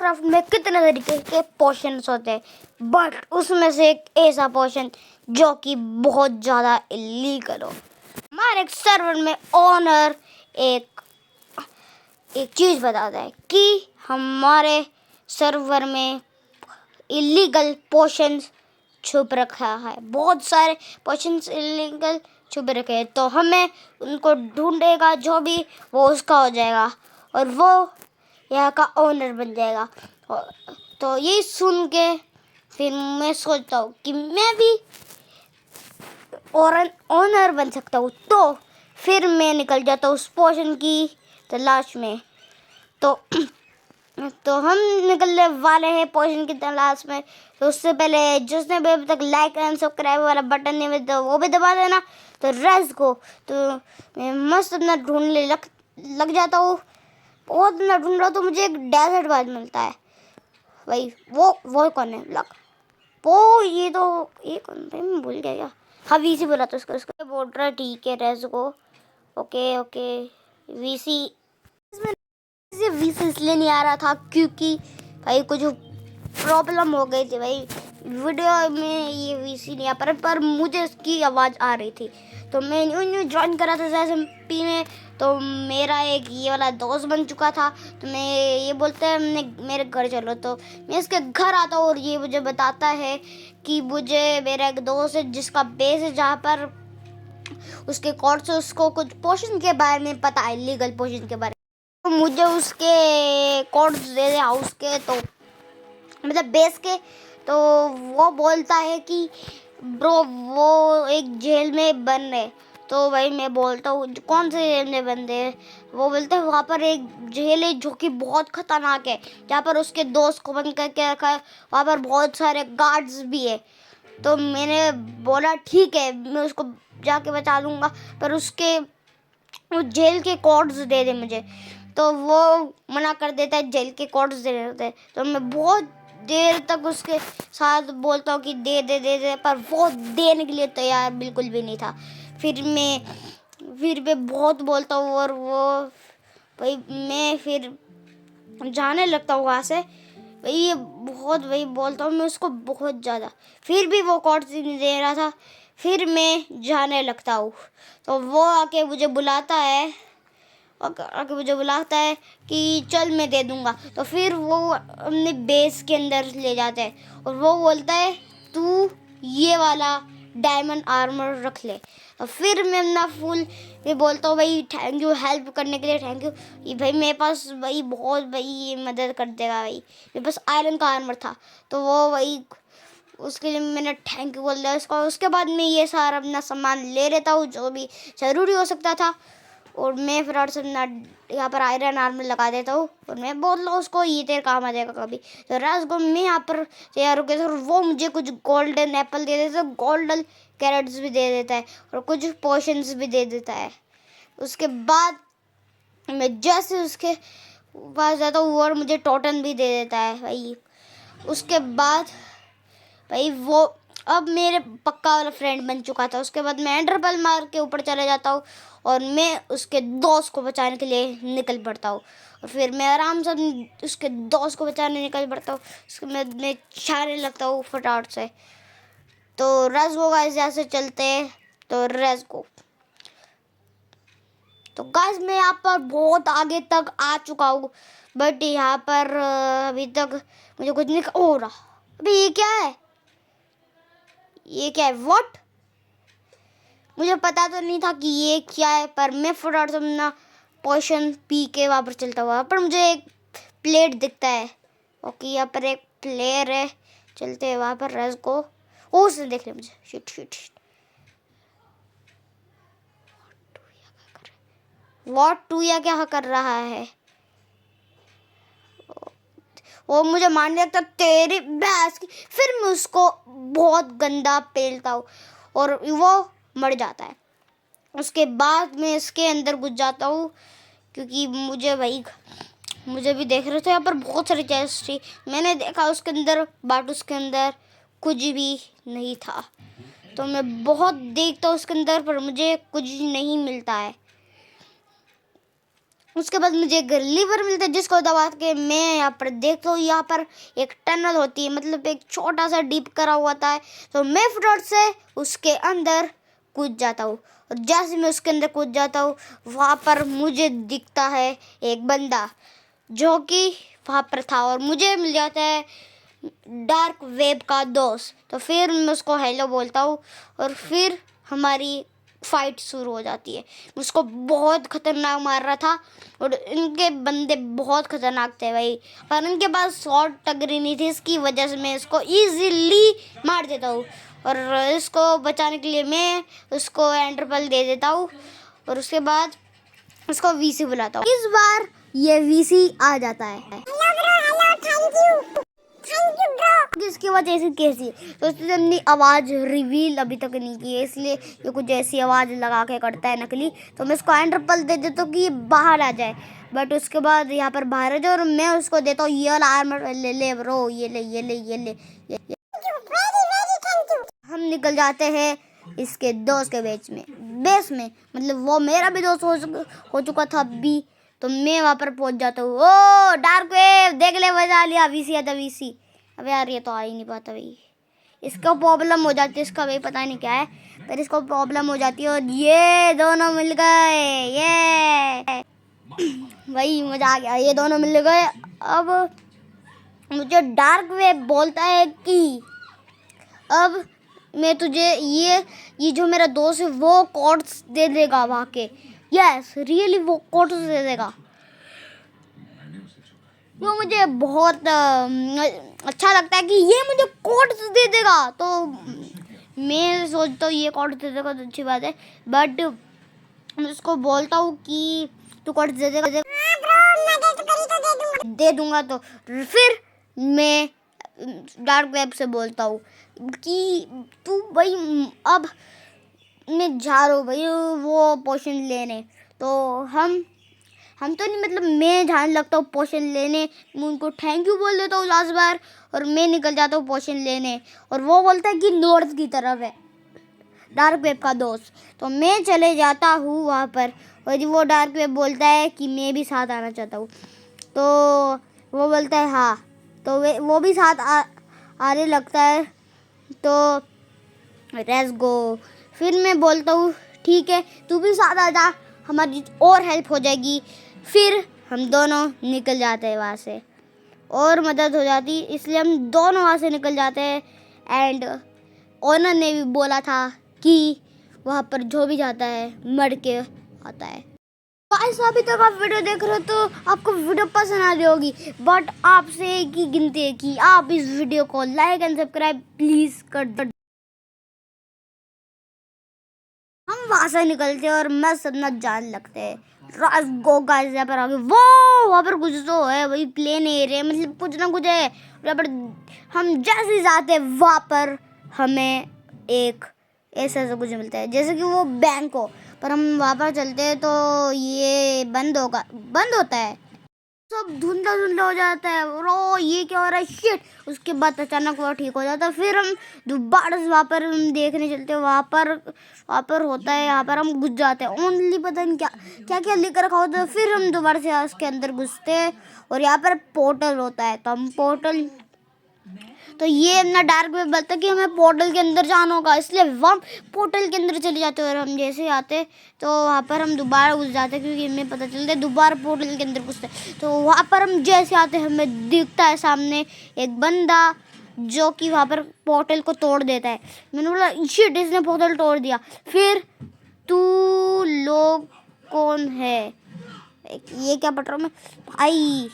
Minecraft में कितने तरीके के पोर्शंस होते हैं, बट उसमें से एक ऐसा पोर्शन जो कि बहुत ज़्यादा इलीगल हो। हमारे एक सर्वर में ओनर एक चीज़ बताता है कि हमारे सर्वर में इलीगल पोर्शंस छुप रखा है, बहुत सारे पोर्शंस इलीगल छुप रखे हैं, तो हमें उनको ढूंढेगा, जो भी वो उसका हो जाएगा और वो यहाँ का ओनर बन जाएगा। तो यही सुन के फिर मैं सोचता हूँ कि मैं भी ओनर बन सकता हूँ, तो फिर मैं निकल जाता हूँ उस पोर्शन की तलाश में। तो हम निकलने वाले हैं पोर्शन की तलाश में। तो उससे पहले जिसने भी अभी तक लाइक एंड सब्सक्राइब वाला बटन नहीं दबाया वो भी दबा देना। तो रेस को तो मैं मस्त अपना ढूंढने लग जाता हूँ। बहुत अपना ढूंढ रहा तो मुझे एक डेजर्ट वाइज मिलता है। भाई वो कौन है? लग वो ये कौन भाई, मैं भूल गया। हाँ वीसी बोला तो उसको बोल रहा है। ठीक है रेस को ओके वीसी इसलिए नहीं आ रहा था क्योंकि भाई कुछ प्रॉब्लम हो गई थी भाई, वीडियो में ये वीसी नहीं आ पा रहा, पर मुझे इसकी आवाज़ आ रही थी। तो मैं न्यू ज्वाइन करा था SMP में, तो मेरा एक ये वाला दोस्त बन चुका था। तो मैं ये बोलते हैं मेरे घर चलो, तो मैं इसके घर आता हूँ और ये मुझे बताता है कि मुझे मेरा एक दोस्त है जिसका बेस है, जहाँ पर उसके कोर्ट से उसको कुछ पोर्शन के बारे में पता है, लीगल पोर्शन के बारे में। तो मुझे उसके कोड्स दे दे हाउस के, तो मतलब बेस के। तो वो बोलता है कि ब्रो वो एक जेल में बंद है। तो भाई मैं बोलता हूँ कौन से जेल में बंद है? वो बोलते हैं वहाँ पर एक जेल है जो कि बहुत खतरनाक है, जहाँ पर उसके दोस्त को बंद करके रखा है, वहाँ पर बहुत सारे गार्ड्स भी है। तो मैंने बोला ठीक है मैं उसको जाके बचा दूँगा, पर उसके वो जेल के कोड्स दे दे मुझे। तो वो मना कर देता है, जेल के कोड्स दे देते हैं। तो मैं बहुत देर तक उसके साथ बोलता हूँ कि दे दे, पर वो देने के लिए तैयार बिल्कुल भी नहीं था। फिर मैं बहुत बोलता हूँ और वो भाई मैं फिर जाने लगता हूँ वहाँ से। भाई वही बोलता हूँ मैं उसको बहुत ज़्यादा, फिर भी वो कोड्स नहीं दे रहा था। फिर मैं जाने लगता हूँ, तो वो आके मुझे बुलाता है कि चल मैं दे दूँगा। तो फिर वो अपने बेस के अंदर ले जाते हैं और वो बोलता है तू ये वाला डायमंड आर्मर रख ले। तो फिर मैं अपना फुल ये बोलता हूँ भाई थैंक यू हेल्प करने के लिए, थैंक यू। ये भाई मेरे पास भाई बहुत भाई ये मदद कर देगा भाई, मेरे पास आयरन का आर्मर था। तो वो भाई उसके लिए मैंने थैंक यू बोल दिया उसको। उसके बाद मैं ये सारा अपना सामान ले लेता हूँ जो भी ज़रूरी हो सकता था, और मैं फिर और अपना यहाँ पर आयरन आर्मर लगा देता हूँ और मैं बोलता हूँ उसको ये तेरे काम आ जाएगा कभी। तो रात को मैं यहाँ पर तैयार हो गया था और वो मुझे कुछ गोल्डन एप्पल दे देता है, गोल्डन कैरेट्स भी दे देता है और कुछ पोशंस भी दे देता है। उसके बाद मैं जैसे उसके पास जाता हूँ और मुझे टोटन भी दे देता है भाई। उसके बाद भाई वो अब मेरे पक्का वाला फ्रेंड बन चुका था। उसके बाद मैं एंडरपल मार के ऊपर चले जाता हूँ और मैं उसके दोस्त को बचाने के लिए निकल पड़ता हूँ। और फिर मैं आराम से उसके दोस्त को बचाने निकल पड़ता हूँ। उसके मैं छाने लगता हूँ फटाफट से। तो रेस को गाइस जैसे चलते हैं, तो रेस को तो गाइस मैं यहाँ पर बहुत आगे तक आ चुका हूँ, बट यहाँ पर अभी तक मुझे कुछ नहीं हो रहा। अभी ये क्या है? व्हाट? मुझे पता तो नहीं था कि ये क्या है, पर मैं फटाफट से अपना पोशन पी के वहाँ पर चलता हुआ। पर मुझे एक प्लेट दिखता है। ओके यहाँ पर एक प्लेयर है, चलते हैं वहाँ पर रेस को। ओ उसने देख लिया मुझे। शिट व्हाट टू या क्या कर रहा है? वो मुझे मारने लगता तेरी भैंस की। फिर मैं उसको बहुत गंदा पेलता हूँ और वो मर जाता है। उसके बाद मैं इसके अंदर घुस जाता हूँ क्योंकि मुझे भी देख रहे थे यहाँ पर बहुत सारी चेस्ट थी। मैंने देखा उसके अंदर, बट उसके अंदर कुछ भी नहीं था। तो मैं बहुत देखता हूँ उसके अंदर, पर मुझे कुछ नहीं मिलता है। उसके बाद मुझे एक लीवर मिलता है जिसको दबा के मैं यहाँ पर देखता हूँ, यहाँ पर एक टनल होती है, मतलब एक छोटा सा डीप करा हुआ था। तो मैं फटाफट से उसके अंदर कूद जाता हूँ, और जैसे मैं उसके अंदर कूद जाता हूँ वहाँ पर मुझे दिखता है एक बंदा जो कि वहाँ पर था, और मुझे मिल जाता है डार्क वेब का दोस्त। तो फिर मैं उसको हेलो बोलता हूँ, और फिर हमारी फाइट शुरू हो जाती है। उसको बहुत खतरनाक मार रहा था, और इनके बंदे बहुत खतरनाक थे भाई, पर इनके पास शॉर्ट टगरी नहीं थी, इसकी वजह से मैं इसको इजीली मार देता हूँ। और इसको बचाने के लिए मैं उसको एंडरपल दे देता हूँ, और उसके बाद उसको वीसी बुलाता हूँ। इस बार ये वीसी आ जाता है। जिसकी वजह से कैसी, तो उसने अपनी आवाज़ रिवील अभी तक नहीं की है, इसलिए ये कुछ ऐसी आवाज़ लगा के करता है नकली। तो मैं उसको एंडरपल दे देता हूँ कि ये बाहर आ जाए, बट उसके बाद यहाँ पर बाहर आ जाए, और मैं उसको देता हूँ ये आर्मर, ले ले ब्रो, ये ले ये ले ये ले ये। हम निकल जाते हैं इसके दोस्त के बेस में, मतलब वो मेरा भी दोस्त हो चुका था अभी। तो मैं वहाँ पर पहुँच जाता हूँ। ओ डार्क वेव देख ले, बजा लिया, वीसी आता वीसी। अब यार ये तो आ ही नहीं पाता भाई, इसको प्रॉब्लम हो जाती है, इसका भाई पता नहीं क्या है, पर इसको प्रॉब्लम हो जाती है, और ये दोनों मिल गए, ये भाई मजा आ गया, ये दोनों मिल गए। अब मुझे डार्क वेव बोलता है कि अब मैं तुझे ये जो मेरा दोस्त है वो कोड्स दे देगा वहाँ के। यस रियली वो कोड्स दे देगा, वो मुझे बहुत अच्छा लगता है कि ये मुझे कोड्स दे देगा। तो मैं सोचता हूँ ये कोड्स दे देगा तो अच्छी बात है, बट मैं उसको बोलता हूँ कि तू कोड्स दे देगा, दे दूंगा। तो फिर मैं डार्क वेब से बोलता हूँ कि तू भाई, अब मैं जा रहा हूँ भाई वो पोशन लेने। तो हम तो नहीं, मतलब मैं जाने लगता हूँ पोशन लेने, मैं उनको थैंक यू बोल देता हूँ लास्ट बार, और मैं निकल जाता हूँ पोशन लेने। और वो बोलता है कि नॉर्थ की तरफ है, डार्क वेब का दोस्त। तो मैं चले जाता हूँ वहाँ पर, और वो डार्क वेब बोलता है कि मैं भी साथ आना चाहता हूँ। तो वो बोलता है हाँ, तो वो भी साथ आने लगता है। तो लेट्स गो। फिर मैं बोलता हूँ ठीक है तू भी साथ आ जा, हमारी और हेल्प हो जाएगी। फिर हम दोनों निकल जाते हैं वहाँ से, और मदद हो जाती, इसलिए हम दोनों वहाँ से निकल जाते हैं। एंड ओनर ने भी बोला था कि वहाँ पर जो भी जाता है मर के आता है। गाइस अभी तक आप वीडियो देख रहे हो तो आपको वीडियो पसंद आ रही होगी, बट आपसे एक ही गिनती है कि आप इस वीडियो को लाइक एंड सब्सक्राइब प्लीज कर दो। हम वहाँ से निकलते हैं और मस्त अपना जान लगते हैं। गो गाइस यहाँ पर आगे वो वहाँ पर कुछ तो है भाई, प्लेन एरिया, मतलब कुछ ना कुछ है यहाँ पर। हम जैसे ही जाते हैं वहाँ पर हमें एक ऐसा कुछ मिलता है जैसे कि वो बैंक हो, पर हम वहाँ पर चलते हैं तो ये बंद होता है, सब धुंधला धुंधला हो जाता है। रो ये क्या हो रहा है, शिट। उसके बाद अचानक वो ठीक हो जाता है, फिर हम दोबारा से वहाँ पर हम देखने चलते हैं, वहाँ पर होता है, यहाँ पर हम घुस जाते हैं। ओनली पता नहीं क्या क्या क्या लेकर रखा होता है। फिर हम दोबारा से उसके अंदर घुसते हैं, और यहाँ पर पोर्टल होता है, तो हम पोर्टल, तो ये अपना डार्क वेब बोलता है कि हमें पोर्टल के अंदर जाना होगा, इसलिए हम पोर्टल के अंदर चले जाते हैं। और हम जैसे आते तो वहाँ पर हम दोबारा घुस जाते हैं, क्योंकि हमें पता चलता है दोबारा पोर्टल के अंदर घुसते। तो वहाँ पर हम जैसे आते हमें दिखता है सामने एक बंदा जो कि वहाँ पर पोर्टल को तोड़ देता है। मैंने बोला शिट इसने पोर्टल तोड़ दिया। फिर तू लोग कौन है, ये क्या पढ़ रहा हूँ मैं भाई,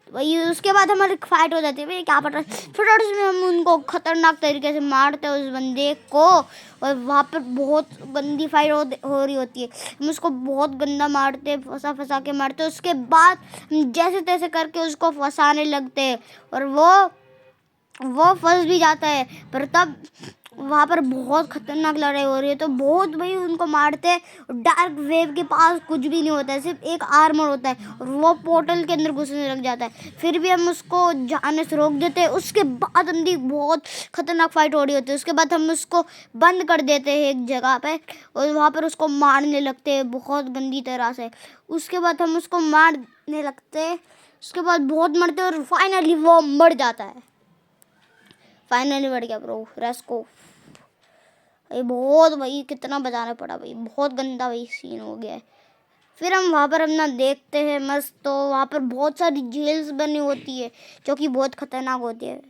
वही। उसके बाद हमारी फाइट हो जाती है भाई, क्या पता। फिर उसमें हम उनको खतरनाक तरीके से मारते हैं उस बंदे को, और वहाँ पर बहुत गंदी फाइट हो रही होती है। हम उसको बहुत गंदा मारते हैं, फंसा के मारते हैं। उसके बाद हम जैसे तैसे करके उसको फंसाने लगते हैं, और वो फंस भी जाता है। पर तब वहाँ पर बहुत खतरनाक लड़ाई हो रही है, तो बहुत भाई उनको मारते हैं। डार्क वेव के पास कुछ भी नहीं होता है, सिर्फ एक आर्मर होता है और वो पोर्टल के अंदर घुसने लग जाता है। फिर भी हम उसको जाने से रोक देते हैं। उसके बाद हम बहुत खतरनाक फाइट हो रही होती है। उसके बाद हम उसको बंद कर देते हैं एक जगह पे और वहाँ पर उसको मारने लगते हैं बहुत गंदी तरह से। उसके बाद हम उसको मारने लगते हैं, उसके बाद बहुत मरते हैं और फाइनली वो मर जाता है। फाइनली मर गया ब्रो रेस्को। भाई बहुत भाई कितना बचाना पड़ा भाई, बहुत गंदा भाई सीन हो गया है। फिर हम वहाँ पर अपना देखते हैं मस्त, तो वहाँ पर बहुत सारी जेल्स बनी होती है जो कि बहुत खतरनाक होती है।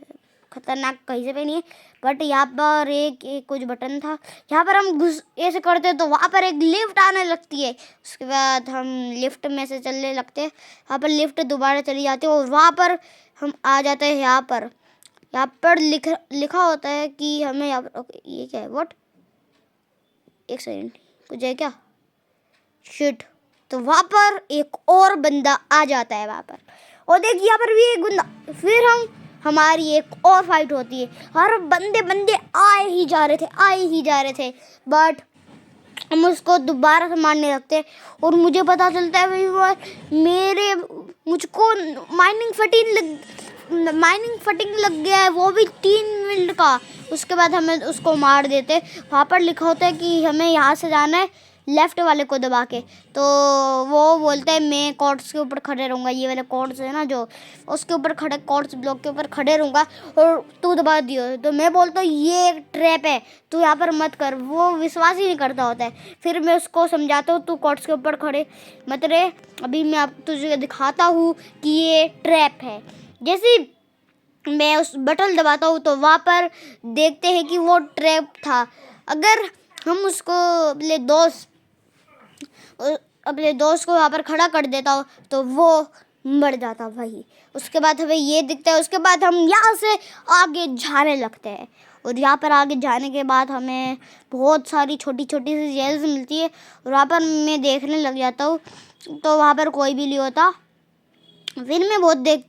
खतरनाक कहीं से भी नहीं है, बट यहाँ पर एक कुछ बटन था, यहाँ पर हम घुस ऐसे करते हैं तो वहाँ पर एक लिफ्ट आने लगती है। उसके बाद हम लिफ्ट में से चलने लगते हैं, वहाँ पर लिफ्ट दोबारा चली जाती है और वहाँ पर हम आ जाते हैं। यहाँ पर लिखा होता है कि हमें यहाँ पर ये क्या है, व्हाट, एक सेकंड, कुछ है क्या, शिट। तो वहाँ पर एक और बंदा आ जाता है वहाँ पर, और देखिए यहाँ पर भी एक बंदा। फिर हमारी एक और फाइट होती है और बंदे आए ही जा रहे थे, बट हम उसको दोबारा से मारने लगते हैं और मुझे पता चलता है भाई वो मुझको माइनिंग फटिंग लग गया है, वो भी 3 मिनट का। उसके बाद हमें उसको मार देते। वहाँ पर लिखा होता है कि हमें यहाँ से जाना है लेफ़्ट वाले को दबा के, तो वो बोलता है मैं कॉर्ड्स के ऊपर खड़े रहूँगा, ये वाले कॉर्ड्स है ना जो, उसके ऊपर खड़े, कॉर्ड्स ब्लॉक के ऊपर खड़े रहूँगा और तू दबा दियो। तो मैं बोलता हूँ ये एक ट्रैप है, तू यहाँ पर मत कर। वो विश्वास ही नहीं करता होता है। फिर मैं उसको समझाता हूँ तू कॉर्ड्स के ऊपर खड़े मत रहे, अभी मैं आप तुझे दिखाता हूँ कि ये ट्रैप है। जैसे मैं उस बटन दबाता हूँ तो वहाँ पर देखते हैं कि वो ट्रैप था। अगर हम उसको अपने दोस्त को वहाँ पर खड़ा कर देता हो तो वो मर जाता भाई। उसके बाद हमें ये दिखता है। उसके बाद हम यहाँ से आगे जाने लगते हैं और यहाँ पर आगे जाने के बाद हमें बहुत सारी छोटी छोटी सी जेल्स मिलती है और वहाँ पर मैं देखने लग जाता हूँ, तो वहाँ पर कोई भी नहीं होता। फिर मैं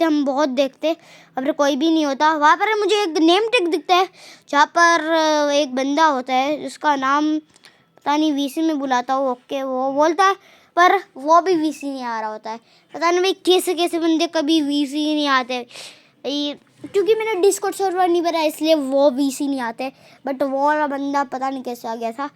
हम बहुत देखते, अब कोई भी नहीं होता। वहाँ पर मुझे एक नेम टिक दिखता है जहाँ पर एक बंदा होता है जिसका नाम पता नहीं, वीसी में बुलाता हूँ, ओके वो बोलता है, पर वो भी वीसी नहीं आ रहा होता है। पता नहीं भाई कैसे कैसे बंदे कभी वीसी ही नहीं आते क्योंकि मैंने डिस्कॉर्ड सर्वर नहीं बनाया इसलिए वो वीसी नहीं आते, बट वो वाला बंदा पता नहीं कैसे आ गया था।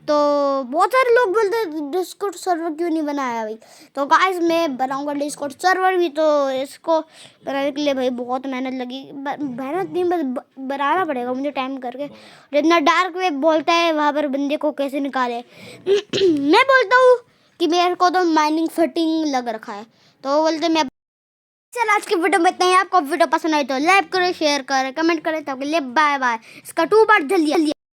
तो बहुत सारे लोग बोलते हैं डिस्कॉर्ड सर्वर क्यों नहीं बनाया भाई, तो गाइस मैं बनाऊंगा डिस्कॉर्ड सर्वर भी। तो इसको बनाने के लिए भाई बहुत मेहनत लगी, मेहनत नहीं बस बनाना पड़ेगा मुझे टाइम करके। जितना डार्क वेब बोलता है वहाँ पर बंदे को कैसे निकाले मैं बोलता हूँ कि मेरे को तो माइनिंग फटिंग लग रखा है, तो बोलते मैं। चल आज की वीडियो में इतना ही। आपको वीडियो पसंद आई तो लाइक करें, शेयर करें, कमेंट करें। तब के लिए बाय बाय। इसका 2 पार्ट जल्दी